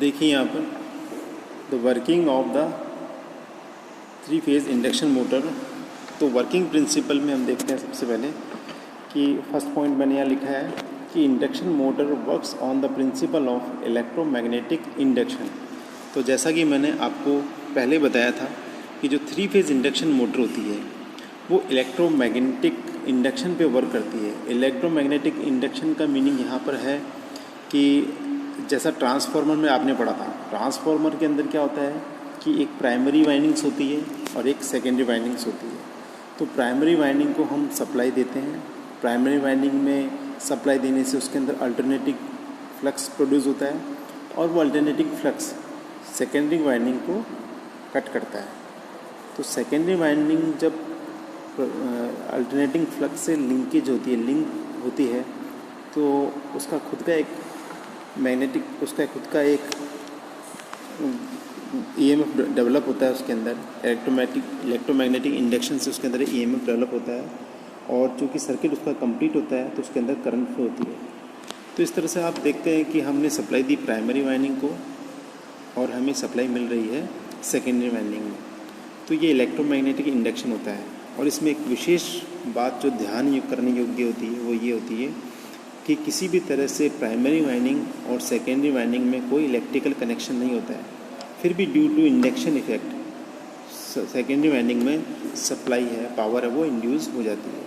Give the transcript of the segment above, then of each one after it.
देखिए यहाँ पर the working of the 3 phase induction motor. तो वर्किंग प्रिंसिपल में हम देखते हैं सबसे पहले कि फर्स्ट पॉइंट मैंने यहाँ लिखा है कि induction motor works on the principle of electromagnetic induction. तो जैसा कि मैंने आपको पहले बताया था कि जो 3 फेज़ इंडक्शन मोटर होती है वो इलेक्ट्रोमैग्नेटिक इंडक्शन पे वर्क करती है। इलेक्ट्रोमैग्नेटिक इंडक्शन का मीनिंग यहाँ पर है कि जैसा ट्रांसफार्मर में आपने पढ़ा था, ट्रांसफार्मर के अंदर क्या होता है कि एक प्राइमरी वाइंडिंग्स होती है और एक सेकेंडरी वाइंडिंग्स होती है। तो प्राइमरी वाइंडिंग को हम सप्लाई देते हैं। प्राइमरी वाइंडिंग में सप्लाई देने से उसके अंदर अल्टरनेटिंग फ्लक्स प्रोड्यूस होता है और वो अल्टरनेटिंग फ्लक्स सेकेंडरी वाइंडिंग को कट करता है। तो सेकेंडरी वाइंडिंग जब अल्टरनेटिंग फ्लक्स से लिंक होती है तो उसका खुद का एक ईएमएफ डेवलप होता है। उसके अंदर इलेक्ट्रोमैग्नेटिक इंडक्शन से उसके अंदर ईएमएफ डेवलप होता है और चूँकि सर्किट उसका कंप्लीट होता है तो उसके अंदर करंट फ्लो होती है। तो इस तरह से आप देखते हैं कि हमने सप्लाई दी प्राइमरी वाइंडिंग को और हमें सप्लाई मिल रही है सेकेंडरी वाइंडिंग में। तो ये इलेक्ट्रोमैग्नेटिक इंडक्शन होता है। और इसमें एक विशेष बात जो ध्यान करने योग्य होती है वो ये होती है कि किसी भी तरह से प्राइमरी वाइंडिंग और सेकेंडरी वाइंडिंग में कोई इलेक्ट्रिकल कनेक्शन नहीं होता है, फिर भी due to induction effect secondary winding में सप्लाई है, पावर है, वो इंड्यूस हो जाती है।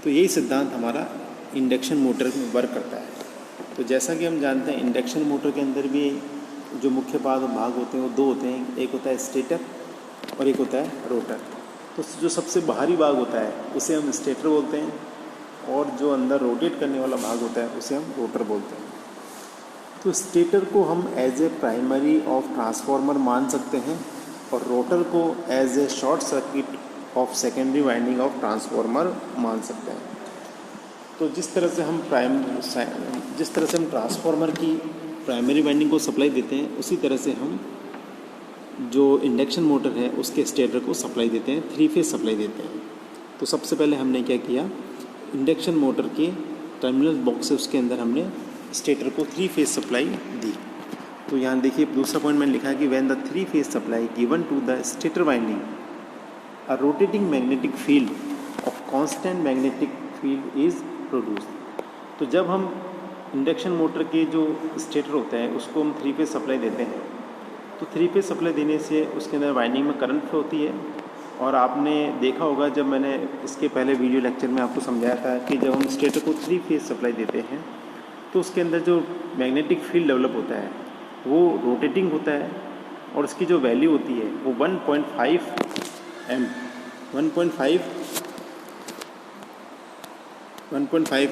तो यही सिद्धांत हमारा इंडक्शन मोटर में वर्क करता है। तो जैसा कि हम जानते हैं इंडक्शन मोटर के अंदर भी जो मुख्य भाग होते हैं वो 2 होते हैं, एक होता है स्टेटर और एक होता है रोटर। तो जो सबसे बाहरी भाग होता है उसे हम स्टेटर बोलते हैं और जो अंदर रोटेट करने वाला भाग होता है उसे हम रोटर बोलते हैं। तो स्टेटर को हम as a primary of transformer मान सकते हैं और रोटर को as a short circuit of secondary winding of transformer मान सकते हैं। तो जिस तरह से हम ट्रांसफार्मर की प्राइमरी वाइंडिंग को सप्लाई देते हैं उसी तरह से हम जो इंडक्शन मोटर है उसके स्टेटर को सप्लाई देते हैं, 3 फेज़ सप्लाई देते हैं। तो सबसे पहले हमने क्या किया, इंडक्शन मोटर के टर्मिनल बॉक्स से उसके अंदर हमने स्टेटर को 3 फेज़ सप्लाई दी। तो यहाँ देखिए दूसरा पॉइंट मैंने लिखा है कि when the 3 phase supply given to the stator winding a rotating magnetic field of constant magnetic field is produced. तो जब हम इंडक्शन मोटर के जो स्टेटर होता है उसको हम 3 फेज़ सप्लाई देते हैं तो 3 फेज़ सप्लाई देने से उसके अंदर वाइंडिंग में करंट फ्लो होती है। और आपने देखा होगा जब मैंने इसके पहले वीडियो लेक्चर में आपको समझाया था कि जब हम स्टेटर को 3 फेज़ सप्लाई देते हैं तो उसके अंदर जो मैग्नेटिक फील्ड डेवलप होता है वो रोटेटिंग होता है और उसकी जो वैल्यू होती है वो 1.5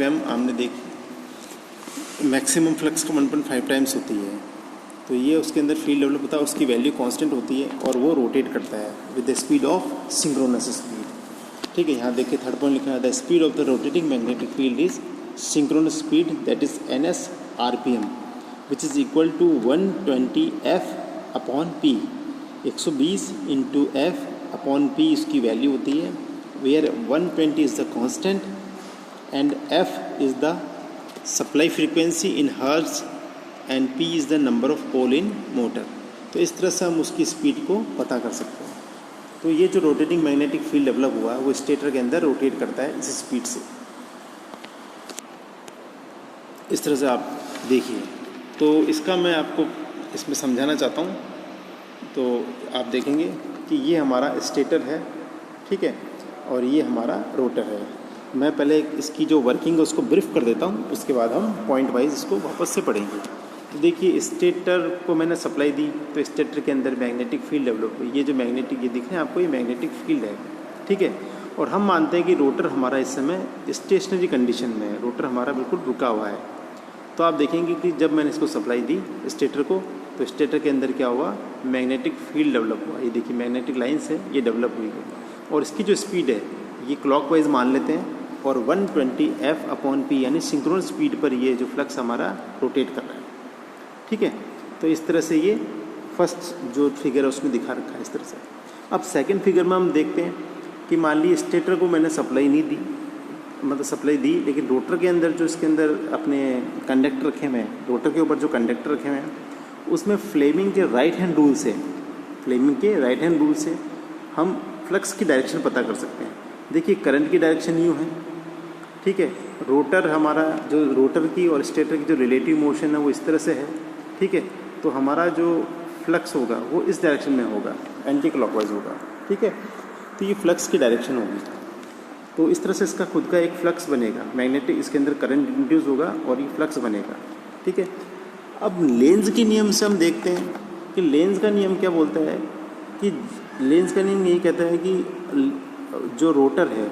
एम हमने देखी, मैक्सिमम फ्लक्स को 1.5 टाइम्स होती है। तो ये उसके अंदर फील्ड डेवलप होता है, उसकी वैल्यू कांस्टेंट होती है और वो रोटेट करता है with the speed of synchronous speed. ठीक है, यहाँ देखिए थर्ड पॉइंट लिखा है the speed of the rotating magnetic field is synchronous speed that is ns rpm which is equal to 120 f/p। 120 into f/p इसकी वैल्यू होती है, where 120 is the constant and f is the supply frequency in hertz and p is the number of pole in motor. तो इस तरह से हम उसकी speed को पता कर सकते हैं। तो ये जो रोटेटिंग मैग्नेटिक फील्ड डेवलप हुआ है वो स्टेटर के अंदर रोटेट करता है इस स्पीड से। इस तरह से आप देखिए, तो इसका मैं आपको इसमें समझाना चाहता हूँ। तो आप देखेंगे कि ये हमारा स्टेटर है, ठीक है, और ये हमारा रोटर है। मैं पहले इसकी जो वर्किंग है उसको ब्रीफ कर देता हूँ, उसके बाद हम पॉइंट वाइज इसको वापस से पढ़ेंगे। तो देखिए स्टेटर को मैंने सप्लाई दी तो स्टेटर के अंदर मैग्नेटिक फील्ड डेवलप हुई। ये जो मैग्नेटिक ये दिख रहे हैं आपको, ये मैग्नेटिक फील्ड है, ठीक है। और हम मानते हैं कि रोटर हमारा इस समय स्टेशनरी कंडीशन में है, रोटर हमारा बिल्कुल रुका हुआ है। तो आप देखेंगे कि जब मैंने इसको सप्लाई दी स्टेटर को तो स्टेटर के अंदर क्या हुआ, मैग्नेटिक फील्ड डेवलप हुआ। ये देखिए मैग्नेटिक लाइन्स है, ये डेवलप हुई है और इसकी जो स्पीड है ये क्लॉकवाइज मान लेते हैं और 120 f/p यानी सिंक्रोनस स्पीड पर ये जो फ्लक्स हमारा रोटेट कर रहा है, ठीक है। तो इस तरह से ये फर्स्ट जो फिगर है उसमें दिखा रखा है इस तरह से। अब सेकंड फिगर में हम देखते हैं कि मान ली स्टेटर को मैंने सप्लाई नहीं दी, मतलब सप्लाई दी, लेकिन रोटर के अंदर जो इसके अंदर अपने कंडक्टर रखे हुए हैं, रोटर के ऊपर जो कंडक्टर रखे हुए हैं उसमें फ्लेमिंग के राइट हैंड रूल से हम फ्लक्स की डायरेक्शन पता कर सकते हैं। देखिए करंट की डायरेक्शन यूँ है, ठीक है, रोटर हमारा जो रोटर की और स्टेटर की जो रिलेटिव मोशन है वो इस तरह से है, ठीक है, तो हमारा जो फ्लक्स होगा वो इस डायरेक्शन में होगा, एंटी क्लॉकवाइज होगा, ठीक है। तो ये फ्लक्स की डायरेक्शन होगी, तो इस तरह से इसका खुद का एक फ्लक्स बनेगा, मैग्नेटिक, इसके अंदर करंट इंड्यूस होगा और ये फ्लक्स बनेगा, ठीक है। अब लेंज के नियम से हम देखते हैं कि लेंज का नियम क्या बोलता है कि लेंज का नियम यही कहता है कि जो रोटर है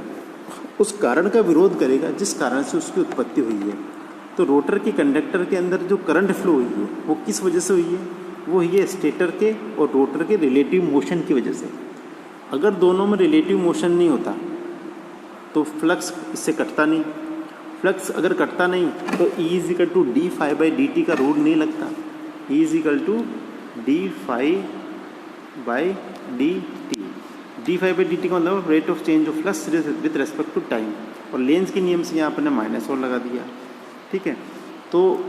उस कारण का विरोध करेगा जिस कारण से उसकी उत्पत्ति हुई है। तो रोटर की कंडक्टर के अंदर जो करंट फ्लो हुई है वो किस वजह से हुई है? वो हुई है स्टेटर के और रोटर के रिलेटिव मोशन की वजह से। अगर दोनों में रिलेटिव मोशन नहीं होता तो फ्लक्स इससे कटता नहीं। फ्लक्स अगर कटता नहीं तो E is equal to D phi by D T का रूल नहीं लगता। E is equal to D phi by D T. D phi by D T का मतलब rate of change of flux with respect to time. और Lenz के नियम से यहाँ पर माइनस और लगा दिया, ठीक है। तो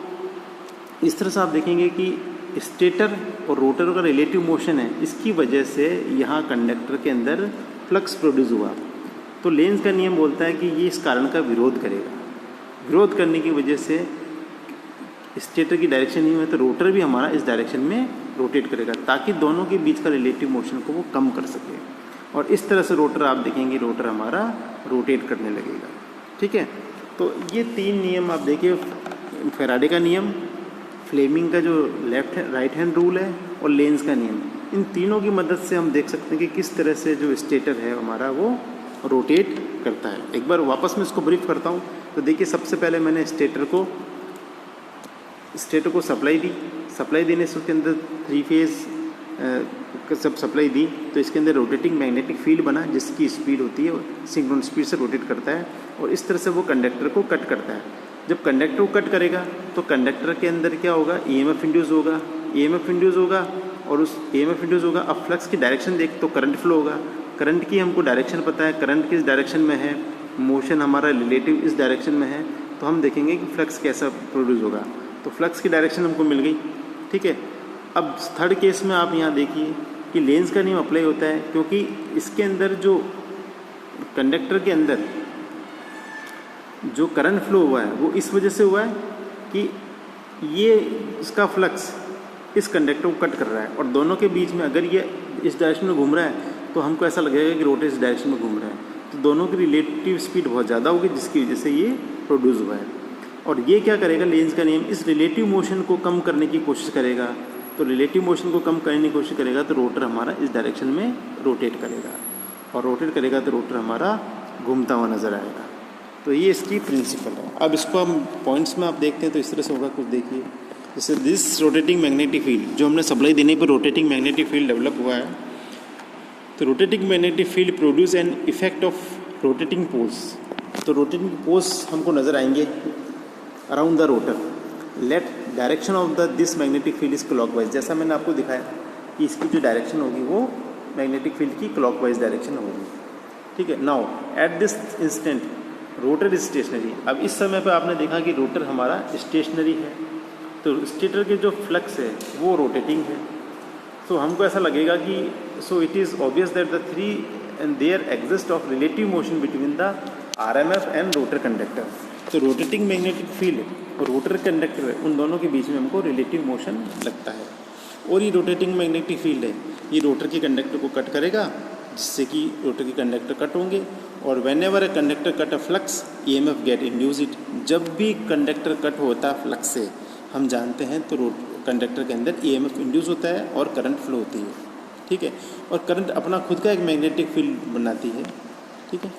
इस तरह से आप देखेंगे कि स्टेटर और रोटर का रिलेटिव मोशन है, इसकी वजह से यहाँ कंडक्टर के अंदर फ्लक्स प्रोड्यूस हुआ। तो लेंस का नियम बोलता है कि ये इस कारण का विरोध करेगा। विरोध करने की वजह से स्टेटर की डायरेक्शन नहीं है तो रोटर भी हमारा इस डायरेक्शन में रोटेट करेगा ताकि दोनों के बीच का रिलेटिव मोशन को वो कम कर सके। और इस तरह से रोटर आप देखेंगे रोटर हमारा रोटेट करने लगेगा, ठीक है। तो ये तीन नियम आप देखिए, फैराडे का नियम, फ्लेमिंग का जो लेफ्ट राइट हैंड रूल है और लेंस का नियम, इन तीनों की मदद से हम देख सकते हैं कि किस तरह से जो स्टेटर है हमारा वो रोटेट करता है। एक बार वापस मैं इसको ब्रीफ करता हूँ। तो देखिए सबसे पहले मैंने स्टेटर को सप्लाई दी, सप्लाई देने से उसके अंदर 3 फेज सब सप्लाई दी तो इसके अंदर रोटेटिंग मैग्नेटिक फील्ड बना जिसकी स्पीड होती है सिंक्रोनस स्पीड से रोटेट करता है और इस तरह से वो कंडक्टर को कट करता है। जब कंडक्टर को कट करेगा तो कंडक्टर के अंदर क्या होगा, EMF इंड्यूस होगा, EMF इंड्यूस होगा और उस EMF इंड्यूस होगा। अब फ्लक्स की डायरेक्शन देख तो करंट फ्लो होगा, करंट की हमको डायरेक्शन पता है, करंट किस डायरेक्शन में है, मोशन हमारा रिलेटिव इस डायरेक्शन में है, तो हम देखेंगे कि फ्लक्स कैसा प्रोड्यूस होगा। तो फ्लक्स की डायरेक्शन हमको मिल गई, ठीक है। अब थर्ड केस में आप यहाँ देखिए कि लेंस का नियम अप्लाई होता है क्योंकि इसके अंदर जो कंडक्टर के अंदर जो करंट फ्लो हुआ है वो इस वजह से हुआ है कि ये इसका फ्लक्स इस कंडक्टर को कट कर रहा है और दोनों के बीच में अगर ये इस डायरेक्शन में घूम रहा है तो हमको ऐसा लगेगा कि रोटर इस डायरेक्शन में घूम रहा है, तो दोनों की रिलेटिव स्पीड बहुत ज़्यादा होगी जिसकी वजह से ये प्रोड्यूस हुआ है। और ये क्या करेगा, लेंस का नियम इस रिलेटिव मोशन को कम करने की कोशिश करेगा। तो रिलेटिव मोशन को कम करने की कोशिश करेगा तो रोटर हमारा इस डायरेक्शन में रोटेट करेगा और रोटेट करेगा तो रोटर हमारा घूमता हुआ नज़र आएगा। तो ये इसकी प्रिंसिपल है। अब इसको हम पॉइंट्स में आप देखते हैं तो इस तरह से होगा। कुछ देखिए जैसे दिस रोटेटिंग मैग्नेटिक फील्ड, जो हमने सप्लाई देने पर रोटेटिंग मैग्नेटिक फील्ड डेवलप हुआ है, तो rotating magnetic field produce an effect of rotating poles. तो रोटेटिंग पोल्स हमको नज़र आएंगे around the rotor. Let direction of the this magnetic field is clockwise. जैसा मैंने आपको दिखाया कि इसकी जो डायरेक्शन होगी वो मैग्नेटिक फील्ड की क्लॉकवाइज डायरेक्शन होगी, ठीक है। Now at this instant rotor is stationary. अब इस समय पर आपने देखा कि रोटर हमारा स्टेशनरी है, तो स्टेटर के जो फ्लक्स है वो रोटेटिंग है। तो हमको ऐसा लगेगा कि so it is obvious that the three and there exist of relative motion between the RMF and rotor conductor. तो रोटेटिंग मैग्नेटिक फील्ड और रोटर कंडक्टर उन दोनों के बीच में हमको रिलेटिव मोशन लगता है। और ये रोटेटिंग मैग्नेटिक फील्ड है, ये रोटर के कंडक्टर को कट करेगा जिससे कि रोटर के कंडक्टर कट होंगे। और whenever a conductor cut a flux EMF get induce it. जब भी कंडक्टर कट होता है फ्लक्स से हम जानते हैं तो कंडक्टर के अंदर EMF इंड्यूस होता है और करंट फ्लो होती है, ठीक है। और करंट अपना खुद का एक मैग्नेटिक फील्ड बनाती है, ठीक है।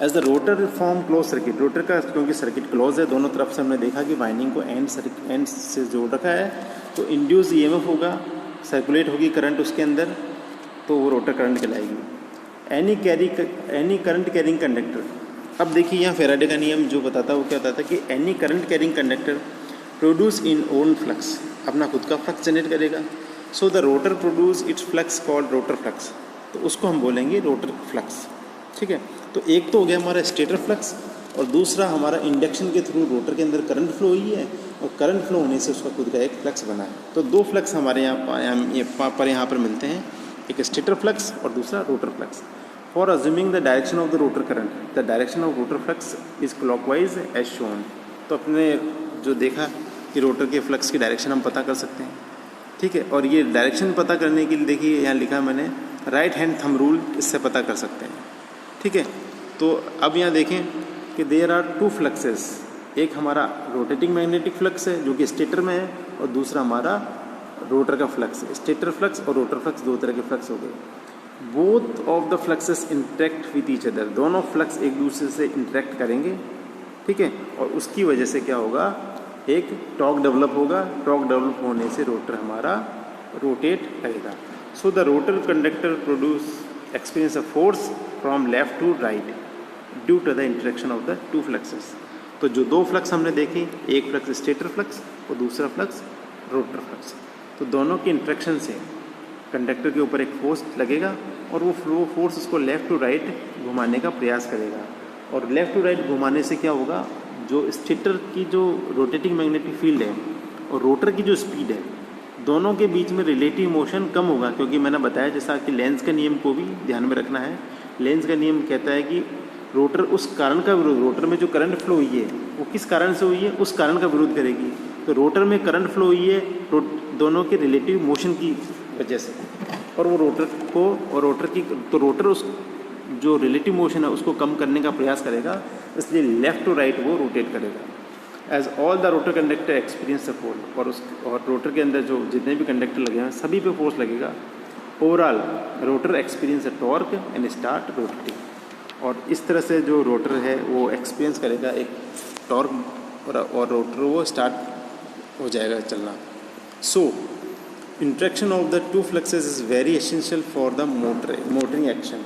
As the rotor form close circuit, rotor का क्योंकि सर्किट क्लोज है, दोनों तरफ से हमने देखा कि वाइंडिंग को एंड से जोड़ रखा है, तो इंड्यूस EMF होगा, सर्कुलेट होगी करंट उसके अंदर, तो वो रोटर करंट कहलाएगी। Any current carrying conductor. अब देखिए यहाँ फैराडे का नियम जो बताता है वो क्या बताता है कि any current carrying conductor produce in own flux, अपना खुद का फ्लक्स जनरेट करेगा। So the rotor produce it's flux called rotor flux, तो उसको हम बोलेंगे रोटर फ्लक्स, ठीक है। तो एक तो हो गया हमारा स्टेटर फ्लक्स और दूसरा हमारा इंडक्शन के थ्रू रोटर के अंदर करंट फ्लो हुई है और करंट फ्लो होने से उसका खुद का एक फ्लक्स बना है। तो दो फ्लक्स हमारे यहाँ पर मिलते हैं, एक स्टेटर फ्लक्स और दूसरा rotor flux. For assuming the direction of the rotor current, the direction of rotor flux is clockwise as shown. तो अपने जो देखा कि रोटर के फ्लक्स की डायरेक्शन हम पता कर सकते हैं, ठीक है। और ये डायरेक्शन पता करने के लिए देखिए यहाँ लिखा मैंने राइट हैंड थंब रूल, इससे पता कर सकते हैं, ठीक है। तो अब यहाँ देखें कि देयर आर टू फ्लक्सेस, एक हमारा रोटेटिंग मैग्नेटिक फ्लक्स है जो कि स्टेटर में है और दूसरा हमारा रोटर का फ्लक्स है। स्टेटर फ्लक्स और रोटर फ्लक्स दो तरह के फ्लक्स हो गए। Both of the fluxes interact with each other, दोनों फ्लक्स एक दूसरे से इंटरेक्ट करेंगे, ठीक है। और उसकी वजह से क्या होगा, एक टॉर्क डेवलप होगा। टॉर्क डेवलप होने से रोटर हमारा रोटेट करेगा। So the rotor conductor produce experience a force from left to right due to the interaction of the two fluxes. तो जो दो फ्लक्स हमने देखे, एक फ्लक्स स्टेटर फ्लक्स और दूसरा फ्लक्स रोटर फ्लक्स, तो दोनों के इंटरेक्शन से कंडक्टर के ऊपर एक फोर्स लगेगा और वो फोर्स उसको लेफ़्ट टू राइट घुमाने का प्रयास करेगा। और लेफ़्ट टू राइट घुमाने से क्या होगा, जो स्टेटर की जो रोटेटिंग मैग्नेटिक फील्ड है और रोटर की जो स्पीड है, दोनों के बीच में रिलेटिव मोशन कम होगा। क्योंकि मैंने बताया जैसा कि लेंज का नियम को भी ध्यान में रखना है। लेंज का नियम कहता है कि रोटर उस कारण का विरोध, रोटर में जो करंट फ्लो हुई है वो किस कारण से हुई है, उस कारण का विरोध करेगी। तो रोटर में करंट फ्लो हुई है दोनों के रिलेटिव मोशन की वजह से, और वो रोटर को और रोटर की, तो रोटर उस जो रिलेटिव मोशन है उसको कम करने का प्रयास करेगा, इसलिए लेफ़्ट टू राइट वो रोटेट करेगा। As all the rotor conductor experience a force, और रोटर के अंदर जो जितने भी कंडक्टर लगे हैं सभी पे फोर्स लगेगा। Overall rotor experience a torque and start rotating. और इस तरह से जो रोटर है वो एक्सपीरियंस करेगा एक टॉर्क और रोटर वो स्टार्ट हो जाएगा चलना। So interaction of the two fluxes is very essential for the motoring action.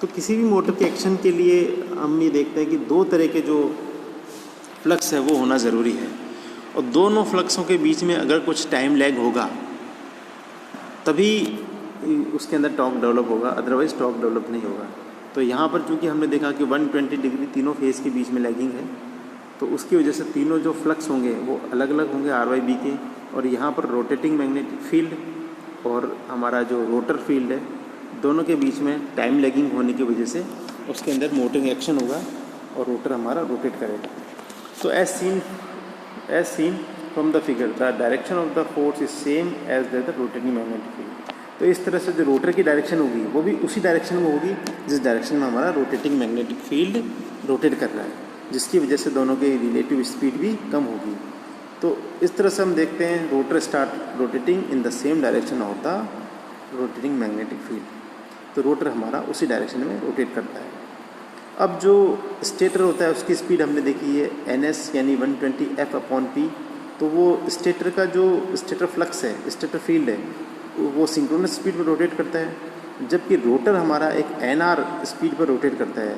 तो किसी भी मोटर के एक्शन के लिए हम ये देखते हैं कि दो तरह के जो फ्लक्स है वो होना ज़रूरी है, और दोनों फ्लक्सों के बीच में अगर कुछ टाइम लैग होगा तभी उसके अंदर टॉर्क डेवलप होगा, अदरवाइज टॉर्क डेवलप नहीं होगा। तो यहाँ पर चूँकि हमने देखा कि 120 डिग्री तीनों फेज़ के बीच में लैगिंग है, तो उसकी वजह से तीनों जो फ्लक्स होंगे वो अलग अलग होंगे RYB के। और यहाँ पर रोटेटिंग मैग्नेटिक फील्ड और हमारा जो रोटर फील्ड है दोनों के बीच में टाइम लैगिंग होने की वजह से उसके अंदर मोटरिंग एक्शन होगा और रोटर हमारा रोटेट करेगा। तो as seen from the figure the direction of the force is same as the rotating magnetic field. तो इस तरह से जो रोटर की डायरेक्शन होगी वो भी उसी डायरेक्शन में होगी जिस डायरेक्शन में हमारा रोटेटिंग मैग्नेटिक फील्ड रोटेट कर रहा है, जिसकी वजह से दोनों की रिलेटिव स्पीड भी कम होगी। तो इस तरह से हम देखते हैं rotor start rotating in the same direction of the rotating magnetic field. तो रोटर हमारा उसी डायरेक्शन में रोटेट करता है। अब जो स्टेटर होता है उसकी स्पीड हमने देखी है NS यानी 120 F/P। तो वो स्टेटर का जो स्टेटर फ्लक्स है, स्टेटर फील्ड है, वो सिंक्रोनस स्पीड पर रोटेट करता है, जबकि रोटर हमारा एक NR स्पीड पर रोटेट करता है।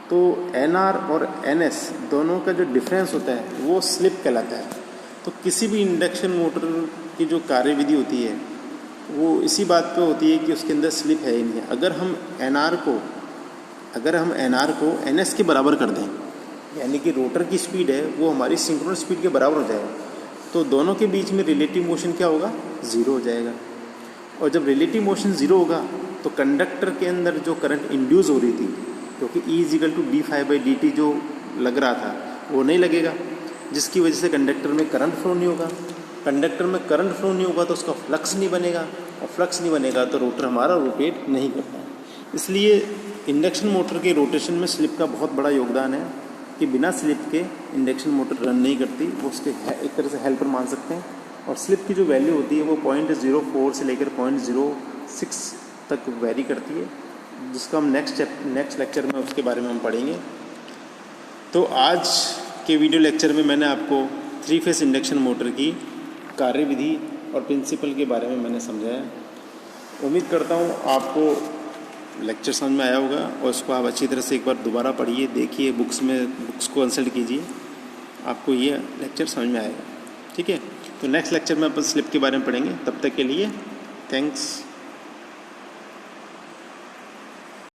तो NR और NS दोनों का जो डिफरेंस होता है वो स्लिप कहलाता है। तो किसी भी इंडक्शन मोटर की जो कार्यविधि होती है वो इसी बात पे होती है कि उसके अंदर स्लिप है ही नहीं है। अगर हम NR को NS के बराबर कर दें, यानी कि रोटर की स्पीड है वो हमारी सिंक्रोनस स्पीड के बराबर हो जाएगा, तो दोनों के बीच में रिलेटिव मोशन क्या होगा, ज़ीरो हो जाएगा। और जब रिलेटिव मोशन ज़ीरो होगा तो कंडक्टर के अंदर जो करंट इंड्यूस हो रही थी, क्योंकि E=d∅dt जो लग रहा था वो नहीं लगेगा, जिसकी वजह से कंडक्टर में करंट फ्लो नहीं होगा। कंडक्टर में करंट फ्लो नहीं होगा तो उसका फ्लक्स नहीं बनेगा, और फ्लक्स नहीं बनेगा तो रोटर हमारा रोटेट नहीं करता। इसलिए इंडक्शन मोटर के रोटेशन में स्लिप का बहुत बड़ा योगदान है कि बिना स्लिप के इंडक्शन मोटर रन नहीं करती, वो उसके एक तरह से हेल्पर मान सकते हैं। और स्लिप की जो वैल्यू होती है वो 0.04 से लेकर 0.06 तक वेरी करती है, जिसका हम नेक्स्ट लेक्चर में उसके बारे में हम पढ़ेंगे। तो आज के वीडियो लेक्चर में मैंने आपको 3 फेस इंडक्शन मोटर की कार्यविधि और प्रिंसिपल के बारे में मैंने समझाया। उम्मीद करता हूँ आपको लेक्चर समझ में आया होगा, और उसको आप अच्छी तरह से एक बार दोबारा पढ़िए, देखिए, बुक्स को कंसल्ट कीजिए, आपको ये लेक्चर समझ में आएगा। ठीक है, तो नेक्स्ट लेक्चर में अपन स्लिप के बारे में पढ़ेंगे। तब तक के लिए थैंक्स।